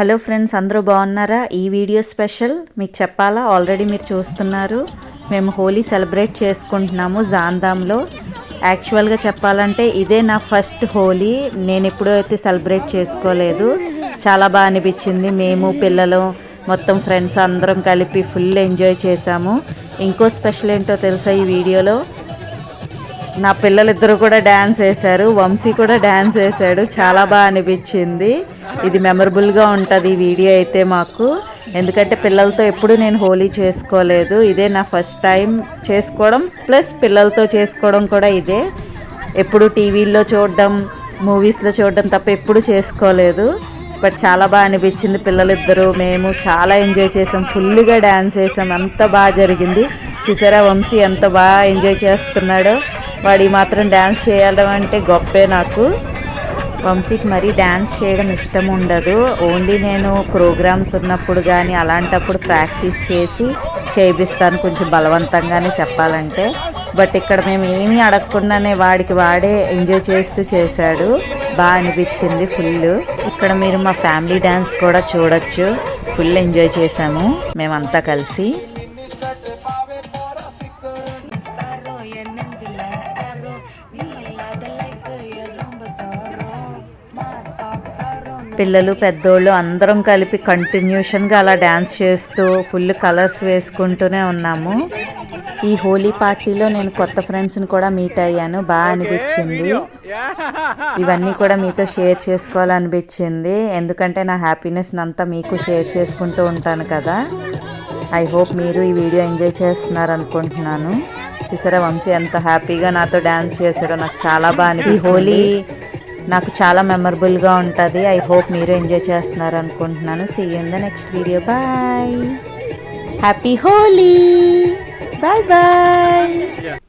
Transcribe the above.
Hello friends, అందరూ బాగున్నారా? ఈ వీడియో స్పెషల్ మీకు చెప్పాలా, ఆల్రెడీ మీరు చూస్తున్నారు. మేము హోలీ సెలబ్రేట్ చేసుకుంటున్నాము జాందాంలో. యాక్చువల్గా చెప్పాలంటే ఇదే నా ఫస్ట్ హోలీ. నేను ఎప్పుడూ అయితే సెలబ్రేట్ చేసుకోలేదు. చాలా బాగా అనిపించింది. మేము పిల్లలు మొత్తం ఫ్రెండ్స్ అందరం కలిపి ఫుల్ ఎంజాయ్ చేసాము. ఇంకో స్పెషల్ ఏంటో తెలుసా ఈ వీడియోలో? నా పిల్లలిద్దరూ కూడా డ్యాన్స్ వేశారు. వంశీ కూడా డ్యాన్స్ వేశాడు. చాలా బాగా అనిపించింది. ఇది మెమరబుల్గా ఉంటుంది ఈ వీడియో అయితే మాకు. ఎందుకంటే పిల్లలతో ఎప్పుడు నేను హోలీ చేసుకోలేదు. ఇదే నా ఫస్ట్ టైం చేసుకోవడం, ప్లస్ పిల్లలతో చేసుకోవడం కూడా ఇదే. ఎప్పుడు టీవీల్లో చూడడం, మూవీస్లో చూడడం తప్ప ఎప్పుడు చేసుకోలేదు. బట్ చాలా బాగా అనిపించింది. పిల్లలిద్దరూ మేము చాలా ఎంజాయ్ చేసాం. ఫుల్గా డ్యాన్స్ వేసాం. అంత బాగా జరిగింది. చూసారా వంశీ ఎంత బాగా ఎంజాయ్ చేస్తున్నాడో. వాడి మాత్రం డ్యాన్స్ చేయడం అంటే గొప్పే నాకు. వంశీకి మరీ డ్యాన్స్ చేయడం ఇష్టం ఉండదు. ఓన్లీ నేను ప్రోగ్రామ్స్ ఉన్నప్పుడు కానీ అలాంటప్పుడు ప్రాక్టీస్ చేసి చేయిస్తాను, కొంచెం బలవంతంగానే చెప్పాలంటే. బట్ ఇక్కడ మేము ఏమీ అడగకుండానే వాడికి వాడే ఎంజాయ్ చేస్తూ చేశాడు. బాగా అనిపించింది ఫుల్. ఇక్కడ మీరు మా ఫ్యామిలీ డ్యాన్స్ కూడా చూడొచ్చు. ఫుల్ ఎంజాయ్ చేసాము మేమంతా కలిసి. పిల్లలు పెద్దోళ్ళు అందరం కలిపి కంటిన్యూషన్గా అలా డ్యాన్స్ చేస్తూ ఫుల్ కలర్స్ వేసుకుంటూనే ఉన్నాము. ఈ హోలీ పార్టీలో నేను కొత్త ఫ్రెండ్స్ని కూడా మీట్ అయ్యాను. బాగా అనిపించింది. ఇవన్నీ కూడా మీతో షేర్ చేసుకోవాలనిపించింది. ఎందుకంటే నా హ్యాపీనెస్ని అంతా మీకు షేర్ చేసుకుంటూ ఉంటాను కదా. ఐ హోప్ మీరు ఈ వీడియో ఎంజాయ్ చేస్తున్నారు అనుకుంటున్నాను. చూసారా వంశీ ఎంత హ్యాపీగా నాతో డ్యాన్స్ చేశాడో. నాకు చాలా బాగా అనిపించింది. హోలీ నాకు చాలా మెమరబుల్గా ఉంటుంది. ఐ హోప్ మీరు ఎంజాయ్ చేస్తున్నారు అనుకుంటున్నాను. See you in the next video. Bye. Happy Holi. Bye bye.